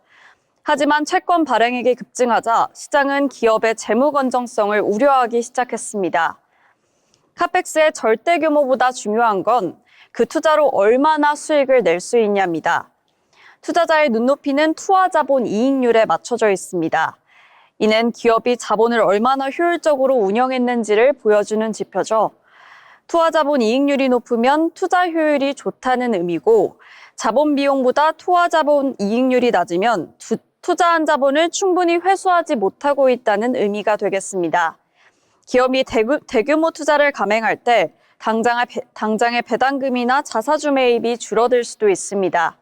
하지만 채권 발행액이 급증하자 시장은 기업의 재무 건전성을 우려하기 시작했습니다. 카펙스의 절대 규모보다 중요한 건 그 투자로 얼마나 수익을 낼 수 있냐입니다. 투자자의 눈높이는 투하 자본 이익률에 맞춰져 있습니다. 이는 기업이 자본을 얼마나 효율적으로 운영했는지를 보여주는 지표죠. 투하 자본 이익률이 높으면 투자 효율이 좋다는 의미고 자본 비용보다 투하 자본 이익률이 낮으면 투자한 자본을 충분히 회수하지 못하고 있다는 의미가 되겠습니다. 기업이 대규모 투자를 감행할 때 당장의 배당금이나 자사주 매입이 줄어들 수도 있습니다.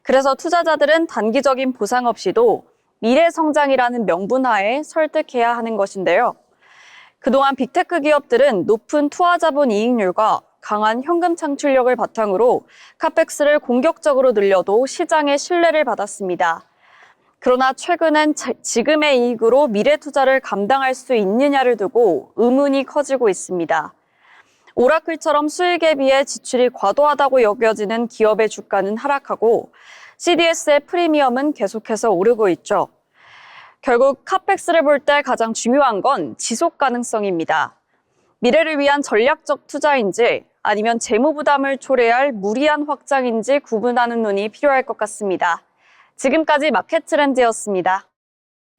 그래서 투자자들은 단기적인 보상 없이도 미래 성장이라는 명분하에 설득해야 하는 것인데요. 그동안 빅테크 기업들은 높은 투하 자본 이익률과 강한 현금 창출력을 바탕으로 카펙스를 공격적으로 늘려도 시장의 신뢰를 받았습니다. 그러나 최근엔 지금의 이익으로 미래 투자를 감당할 수 있느냐를 두고 의문이 커지고 있습니다. 오라클처럼 수익에 비해 지출이 과도하다고 여겨지는 기업의 주가는 하락하고 CDS의 프리미엄은 계속해서 오르고 있죠. 결국 카펙스를 볼 때 가장 중요한 건 지속 가능성입니다. 미래를 위한 전략적 투자인지 아니면 재무 부담을 초래할 무리한 확장인지 구분하는 눈이 필요할 것 같습니다. 지금까지 마켓 트렌드였습니다.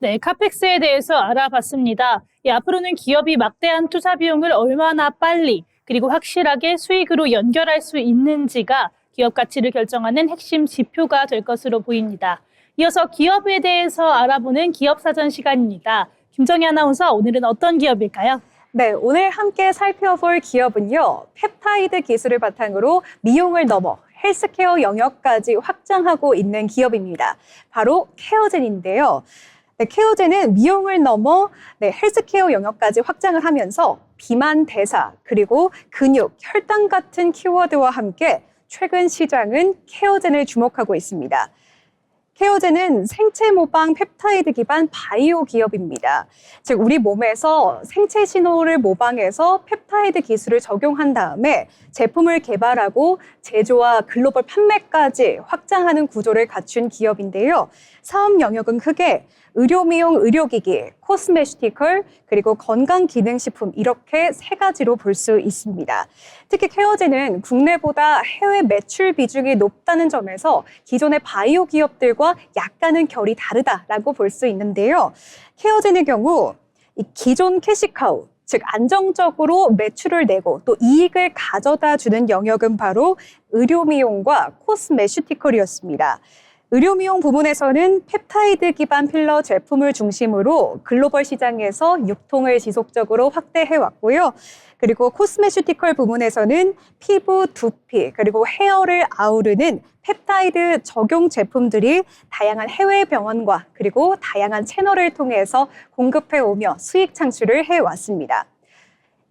네, 카펙스에 대해서 알아봤습니다. 앞으로는 기업이 막대한 투자 비용을 얼마나 빨리 그리고 확실하게 수익으로 연결할 수 있는지가 기업 가치를 결정하는 핵심 지표가 될 것으로 보입니다. 이어서 기업에 대해서 알아보는 기업 사전 시간입니다. 김정희 아나운서, 오늘은 어떤 기업일까요? 네, 오늘 함께 살펴볼 기업은요, 펩타이드 기술을 바탕으로 미용을 넘어 헬스케어 영역까지 확장하고 있는 기업입니다. 바로 케어젠인데요. 네, 케어젠은 미용을 넘어 헬스케어 영역까지 확장을 하면서 비만 대사, 그리고 근육, 혈당 같은 키워드와 함께 최근 시장은 케어젠을 주목하고 있습니다. 케어젠은 생체 모방 펩타이드 기반 바이오 기업입니다. 즉 우리 몸에서 생체 신호를 모방해서 펩타이드 기술을 적용한 다음에 제품을 개발하고 제조와 글로벌 판매까지 확장하는 구조를 갖춘 기업인데요. 사업 영역은 크게 의료 미용 의료기기, 코스메티컬, 그리고 건강기능식품 이렇게 세 가지로 볼 수 있습니다. 특히 케어젠은 국내보다 해외 매출 비중이 높다는 점에서 기존의 바이오 기업들과 약간은 결이 다르다라고 볼 수 있는데요. 케어젠의 경우 이 기존 캐시카우, 즉 안정적으로 매출을 내고 또 이익을 가져다 주는 영역은 바로 의료 미용과 코스메티컬이었습니다. 의료 미용 부문에서는 펩타이드 기반 필러 제품을 중심으로 글로벌 시장에서 유통을 지속적으로 확대해 왔고요. 그리고 코스메티컬 부문에서는 피부, 두피, 그리고 헤어를 아우르는 펩타이드 적용 제품들이 다양한 해외 병원과 그리고 다양한 채널을 통해서 공급해 오며 수익 창출을 해 왔습니다.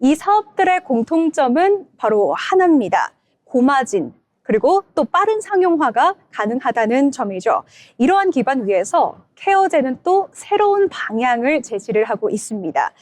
이 사업들의 공통점은 바로 하나입니다. 고마진. 그리고 또 빠른 상용화가 가능하다는 점이죠. 이러한 기반 위에서 케어젠은 또 새로운 방향을 제시를 하고 있습니다.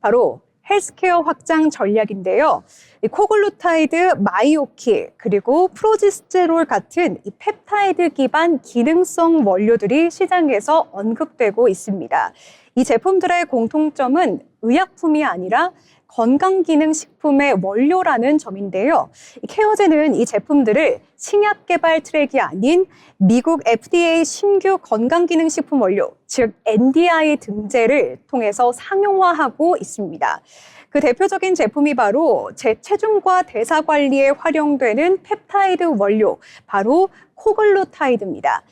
바로 헬스케어 확장 전략인데요. 이 코글루타이드, 마이오키, 그리고 프로지스테롤 같은 이 펩타이드 기반 기능성 원료들이 시장에서 언급되고 있습니다. 이 제품들의 공통점은 의약품이 아니라 건강기능식품의 원료라는 점인데요. 케어젠은 이 제품들을 신약 개발 트랙이 아닌 미국 FDA 신규 건강기능식품 원료, 즉 NDI 등재를 통해서 상용화하고 있습니다. 그 대표적인 제품이 바로 체중과 대사 관리에 활용되는 펩타이드 원료, 바로 코글루타이드입니다.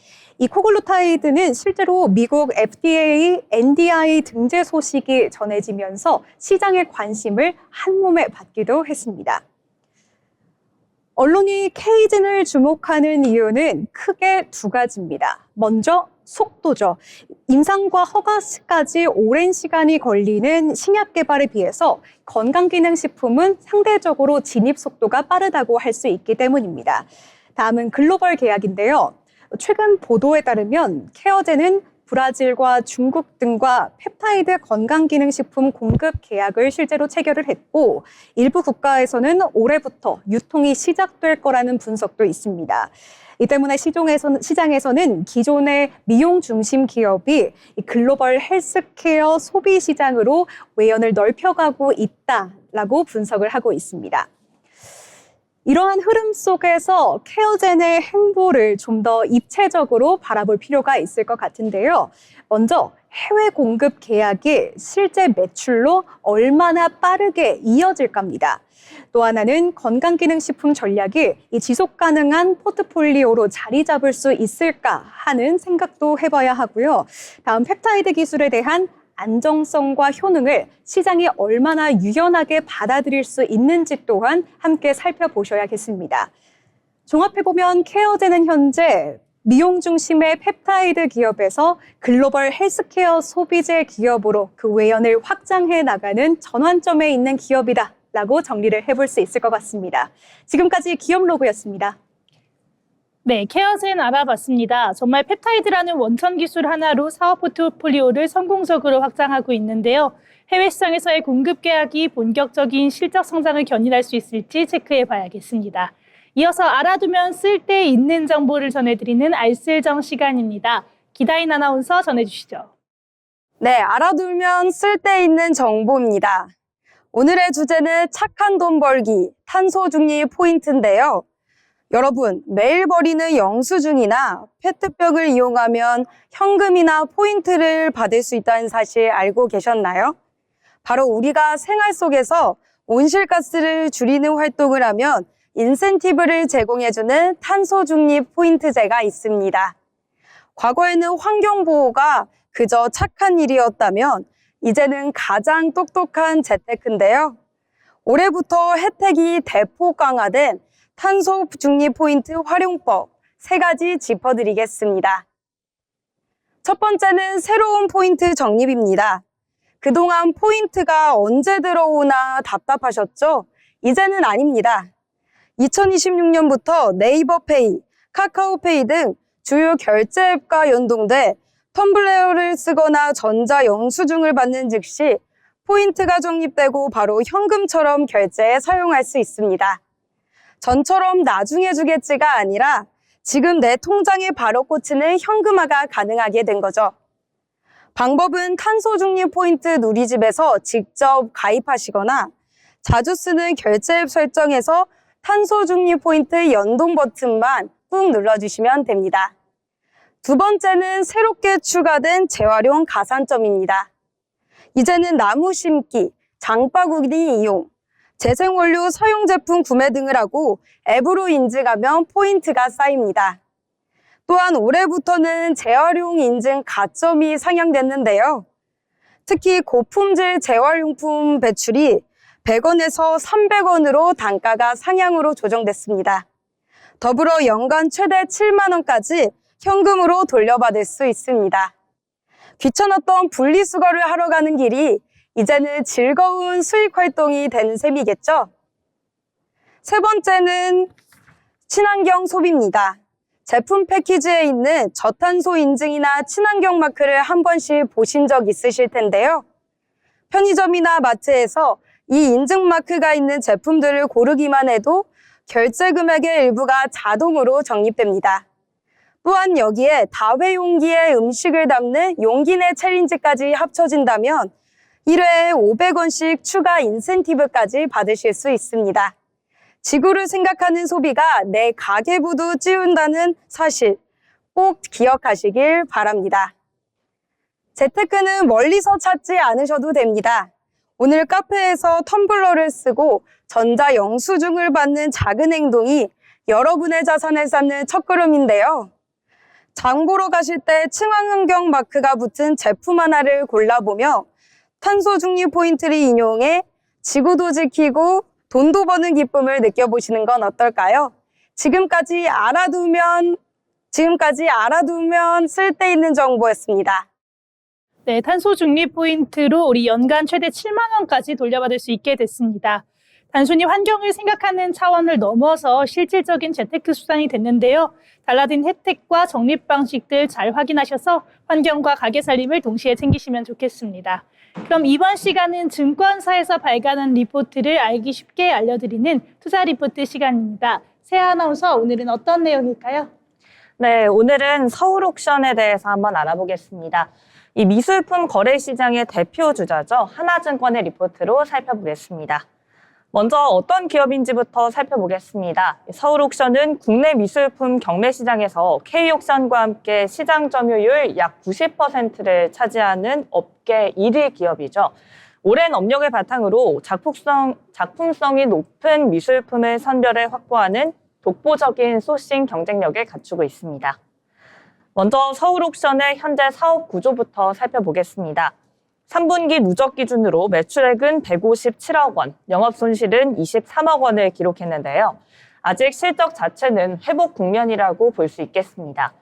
이 코글루타이드는 실제로 미국 FDA, NDI 등재 소식이 전해지면서 시장의 관심을 한몸에 받기도 했습니다. 언론이 케이젠을 주목하는 이유는 크게 두 가지입니다. 먼저 속도죠. 임상과 허가까지 오랜 시간이 걸리는 신약 개발에 비해서 건강기능식품은 상대적으로 진입 속도가 빠르다고 할 수 있기 때문입니다. 다음은 글로벌 계약인데요. 최근 보도에 따르면 케어젠은 브라질과 중국 등과 펩타이드 건강기능식품 공급 계약을 실제로 체결을 했고 일부 국가에서는 올해부터 유통이 시작될 거라는 분석도 있습니다. 이 때문에 시장에서는 기존의 미용 중심 기업이 글로벌 헬스케어 소비 시장으로 외연을 넓혀가고 있다라고 분석을 하고 있습니다. 이러한 흐름 속에서 케어젠의 행보를 좀 더 입체적으로 바라볼 필요가 있을 것 같은데요. 먼저 해외 공급 계약이 실제 매출로 얼마나 빠르게 이어질까입니다. 또 하나는 건강기능식품 전략이 이 지속 가능한 포트폴리오로 자리 잡을 수 있을까 하는 생각도 해봐야 하고요. 다음 펩타이드 기술에 대한 안정성과 효능을 시장이 얼마나 유연하게 받아들일 수 있는지 또한 함께 살펴보셔야겠습니다. 종합해보면 케어젠은 현재 미용 중심의 펩타이드 기업에서 글로벌 헬스케어 소비재 기업으로 그 외연을 확장해 나가는 전환점에 있는 기업이다라고 정리를 해볼 수 있을 것 같습니다. 지금까지 기업로그였습니다. 네, 케어젠 알아봤습니다. 정말 펩타이드라는 원천 기술 하나로 사업 포트폴리오를 성공적으로 확장하고 있는데요. 해외 시장에서의 공급 계약이 본격적인 실적 성장을 견인할 수 있을지 체크해 봐야겠습니다. 이어서 알아두면 쓸데 있는 정보를 전해드리는 알쓸정 시간입니다. 기다인 아나운서 전해주시죠. 네, 알아두면 쓸데있는 정보입니다. 오늘의 주제는 착한 돈 벌기, 탄소 중립 포인트인데요. 여러분, 매일 버리는 영수증이나 페트병을 이용하면 현금이나 포인트를 받을 수 있다는 사실 알고 계셨나요? 바로 우리가 생활 속에서 온실가스를 줄이는 활동을 하면 인센티브를 제공해주는 탄소 중립 포인트제가 있습니다. 과거에는 환경보호가 그저 착한 일이었다면 이제는 가장 똑똑한 재테크인데요. 올해부터 혜택이 대폭 강화된 탄소 중립 포인트 활용법 3가지 짚어드리겠습니다. 첫 번째는 새로운 포인트 적립입니다. 그동안 포인트가 언제 들어오나 답답하셨죠? 이제는 아닙니다. 2026년부터 네이버페이, 카카오페이 등 주요 결제 앱과 연동돼 텀블러를 쓰거나 전자 영수증을 받는 즉시 포인트가 적립되고 바로 현금처럼 결제에 사용할 수 있습니다. 전처럼 나중에 주겠지가 아니라 지금 내 통장에 바로 꽂히는 현금화가 가능하게 된 거죠. 방법은 탄소 중립 포인트 누리집에서 직접 가입하시거나 자주 쓰는 결제 앱 설정에서 탄소 중립 포인트 연동 버튼만 꾹 눌러주시면 됩니다. 두 번째는 새롭게 추가된 재활용 가산점입니다. 이제는 나무 심기, 장바구니 이용, 재생원료 사용 제품 구매 등을 하고 앱으로 인증하면 포인트가 쌓입니다. 또한 올해부터는 재활용 인증 가점이 상향됐는데요. 특히 고품질 재활용품 배출이 100원에서 300원으로 단가가 상향으로 조정됐습니다. 더불어 연간 최대 7만 원까지 현금으로 돌려받을 수 있습니다. 귀찮았던 분리수거를 하러 가는 길이 이제는 즐거운 수익 활동이 되는 셈이겠죠? 세 번째는 친환경 소비입니다. 제품 패키지에 있는 저탄소 인증이나 친환경 마크를 한 번씩 보신 적 있으실 텐데요. 편의점이나 마트에서 이 인증 마크가 있는 제품들을 고르기만 해도 결제 금액의 일부가 자동으로 적립됩니다. 또한 여기에 다회용기에 음식을 담는 용기 내 챌린지까지 합쳐진다면 1회에 500원씩 추가 인센티브까지 받으실 수 있습니다. 지구를 생각하는 소비가 내 가계부도 찌운다는 사실 꼭 기억하시길 바랍니다. 재테크는 멀리서 찾지 않으셔도 됩니다. 오늘 카페에서 텀블러를 쓰고 전자 영수증을 받는 작은 행동이 여러분의 자산을 쌓는 첫걸음인데요. 장 보러 가실 때 친환경 마크가 붙은 제품 하나를 골라보며 탄소 중립 포인트를 인용해 지구도 지키고 돈도 버는 기쁨을 느껴보시는 건 어떨까요? 지금까지 알아두면 쓸데있는 정보였습니다. 네, 탄소 중립 포인트로 우리 연간 최대 7만 원까지 돌려받을 수 있게 됐습니다. 단순히 환경을 생각하는 차원을 넘어서 실질적인 재테크 수단이 됐는데요. 달라진 혜택과 적립 방식들 잘 확인하셔서 환경과 가게 살림을 동시에 챙기시면 좋겠습니다. 그럼 이번 시간은 증권사에서 발간한 리포트를 알기 쉽게 알려드리는 투자 리포트 시간입니다. 세아 아나운서, 오늘은 어떤 내용일까요? 네, 오늘은 서울 옥션에 대해서 한번 알아보겠습니다. 이 미술품 거래 시장의 대표 주자죠. 하나증권의 리포트로 살펴보겠습니다. 먼저 어떤 기업인지부터 살펴보겠습니다. 서울 옥션은 국내 미술품 경매 시장에서 K옥션과 함께 시장 점유율 약 90%를 차지하는 업계 1위 기업이죠. 오랜 업력을 바탕으로 작품성이 높은 미술품을 선별해 확보하는 독보적인 소싱 경쟁력을 갖추고 있습니다. 먼저 서울 옥션의 현재 사업 구조부터 살펴보겠습니다. 3분기 누적 기준으로 매출액은 157억 원, 영업 손실은 23억 원을 기록했는데요. 아직 실적 자체는 회복 국면이라고 볼 수 있겠습니다.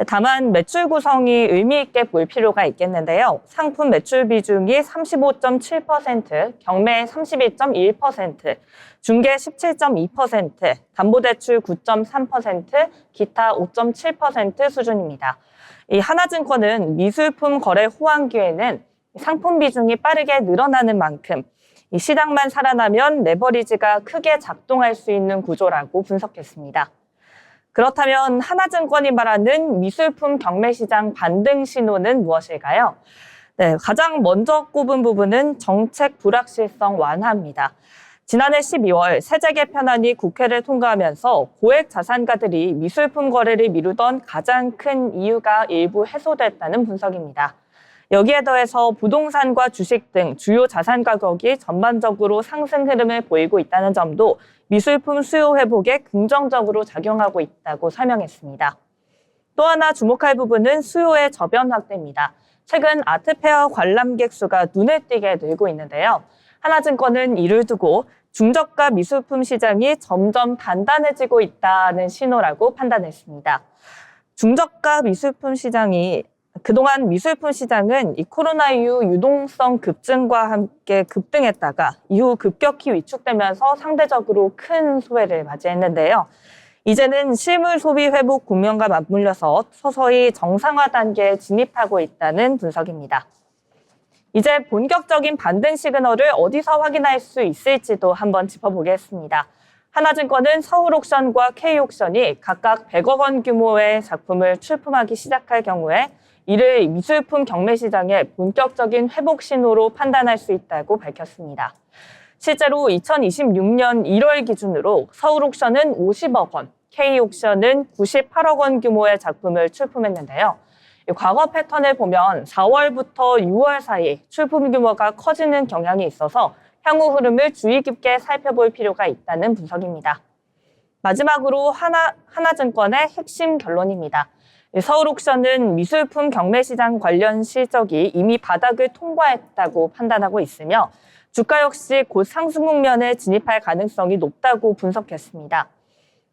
다만 매출 구성이 의미 있게 볼 필요가 있겠는데요. 상품 매출 비중이 35.7%, 경매 31.1%, 중개 17.2%, 담보대출 9.3%, 기타 5.7% 수준입니다. 이 하나증권은 미술품 거래 호황기에는 상품 비중이 빠르게 늘어나는 만큼 이 시장만 살아나면 레버리지가 크게 작동할 수 있는 구조라고 분석했습니다. 그렇다면 하나증권이 말하는 미술품 경매 시장 반등 신호는 무엇일까요? 네, 가장 먼저 꼽은 부분은 정책 불확실성 완화입니다. 지난해 12월 세제 개편안이 국회를 통과하면서 고액 자산가들이 미술품 거래를 미루던 가장 큰 이유가 일부 해소됐다는 분석입니다. 여기에 더해서 부동산과 주식 등 주요 자산 가격이 전반적으로 상승 흐름을 보이고 있다는 점도 미술품 수요 회복에 긍정적으로 작용하고 있다고 설명했습니다. 또 하나 주목할 부분은 수요의 저변 확대입니다. 최근 아트페어 관람객 수가 눈에 띄게 늘고 있는데요. 하나증권은 이를 두고 중저가 미술품 시장이 점점 단단해지고 있다는 신호라고 판단했습니다. 중저가 미술품 시장이 그동안 미술품 시장은 이 코로나 이후 유동성 급증과 함께 급등했다가 이후 급격히 위축되면서 상대적으로 큰 소외를 맞이했는데요. 이제는 실물 소비 회복 국면과 맞물려서 서서히 정상화 단계에 진입하고 있다는 분석입니다. 이제 본격적인 반등 시그널을 어디서 확인할 수 있을지도 한번 짚어보겠습니다. 하나증권은 서울옥션과 K옥션이 각각 100억 원 규모의 작품을 출품하기 시작할 경우에 이를 미술품 경매 시장의 본격적인 회복 신호로 판단할 수 있다고 밝혔습니다. 실제로 2026년 1월 기준으로 서울옥션은 50억 원, K옥션은 98억 원 규모의 작품을 출품했는데요. 과거 패턴을 보면 4월부터 6월 사이 출품 규모가 커지는 경향이 있어서 향후 흐름을 주의 깊게 살펴볼 필요가 있다는 분석입니다. 마지막으로 하나증권의 핵심 결론입니다. 서울옥션은 미술품 경매 시장 관련 실적이 이미 바닥을 통과했다고 판단하고 있으며 주가 역시 곧 상승 국면에 진입할 가능성이 높다고 분석했습니다.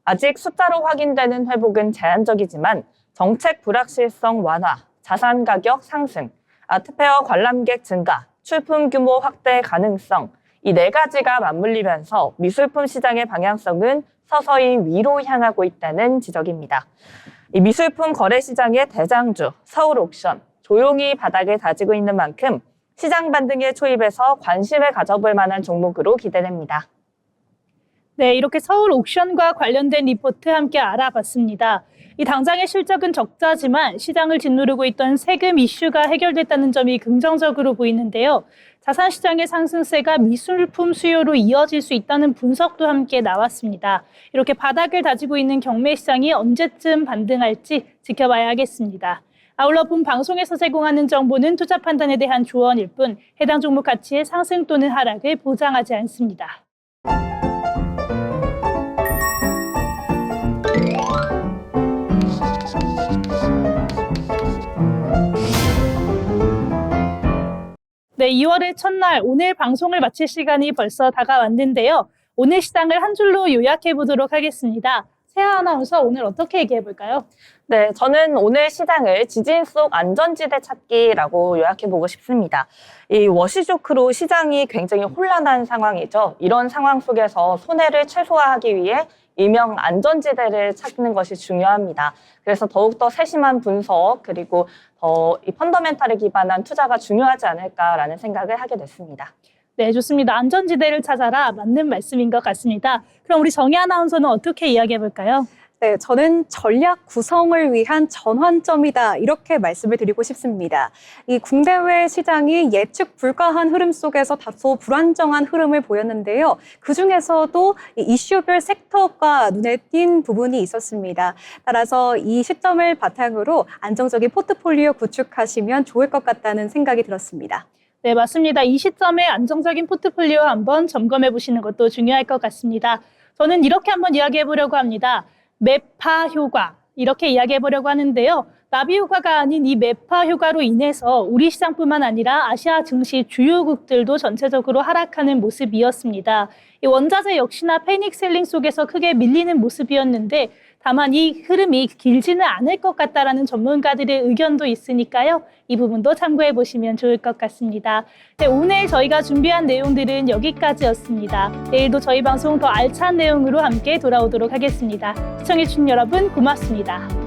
아직 숫자로 확인되는 회복은 제한적이지만 정책 불확실성 완화, 자산 가격 상승, 아트페어 관람객 증가, 출품 규모 확대 가능성, 이 네 가지가 맞물리면서 미술품 시장의 방향성은 서서히 위로 향하고 있다는 지적입니다. 이 미술품 거래 시장의 대장주 서울옥션, 조용히 바닥을 다지고 있는 만큼 시장 반등의 초입에서 관심을 가져볼 만한 종목으로 기대됩니다. 네, 이렇게 서울 옥션과 관련된 리포트 함께 알아봤습니다. 이 당장의 실적은 적자지만 시장을 짓누르고 있던 세금 이슈가 해결됐다는 점이 긍정적으로 보이는데요. 자산시장의 상승세가 미술품 수요로 이어질 수 있다는 분석도 함께 나왔습니다. 이렇게 바닥을 다지고 있는 경매 시장이 언제쯤 반등할지 지켜봐야겠습니다. 아울러 본 방송에서 제공하는 정보는 투자 판단에 대한 조언일 뿐 해당 종목 가치의 상승 또는 하락을 보장하지 않습니다. 네, 2월의 첫날 오늘 방송을 마칠 시간이 벌써 다가왔는데요. 오늘 시장을 한 줄로 요약해 보도록 하겠습니다. 세아 아나운서 오늘 어떻게 얘기해 볼까요? 네, 저는 오늘 시장을 지진 속 안전지대 찾기라고 요약해보고 싶습니다. 이 워시쇼크로 시장이 굉장히 혼란한 상황이죠. 이런 상황 속에서 손해를 최소화하기 위해 일명 안전지대를 찾는 것이 중요합니다. 그래서 더욱더 세심한 분석 그리고 더 이 펀더멘탈에 기반한 투자가 중요하지 않을까라는 생각을 하게 됐습니다. 네, 좋습니다. 안전지대를 찾아라. 맞는 말씀인 것 같습니다. 그럼 우리 정희 아나운서는 어떻게 이야기해 볼까요? 네, 저는 전략 구성을 위한 전환점이다. 이렇게 말씀을 드리고 싶습니다. 이 국내외 시장이 예측 불가한 흐름 속에서 다소 불안정한 흐름을 보였는데요. 그중에서도 이슈별 섹터가 눈에 띈 부분이 있었습니다. 따라서 이 시점을 바탕으로 안정적인 포트폴리오 구축하시면 좋을 것 같다는 생각이 들었습니다. 네, 맞습니다. 이 시점에 안정적인 포트폴리오 한번 점검해 보시는 것도 중요할 것 같습니다. 저는 이렇게 한번 이야기해 보려고 합니다. 매파 효과, 이렇게 이야기해 보려고 하는데요. 나비 효과가 아닌 이 매파 효과로 인해서 우리 시장뿐만 아니라 아시아 증시 주요국들도 전체적으로 하락하는 모습이었습니다. 이 원자재 역시나 패닉 셀링 속에서 크게 밀리는 모습이었는데 다만 이 흐름이 길지는 않을 것 같다라는 전문가들의 의견도 있으니까요. 이 부분도 참고해 보시면 좋을 것 같습니다. 네, 오늘 저희가 준비한 내용들은 여기까지였습니다. 내일도 저희 방송 더 알찬 내용으로 함께 돌아오도록 하겠습니다. 시청해 주신 여러분 고맙습니다.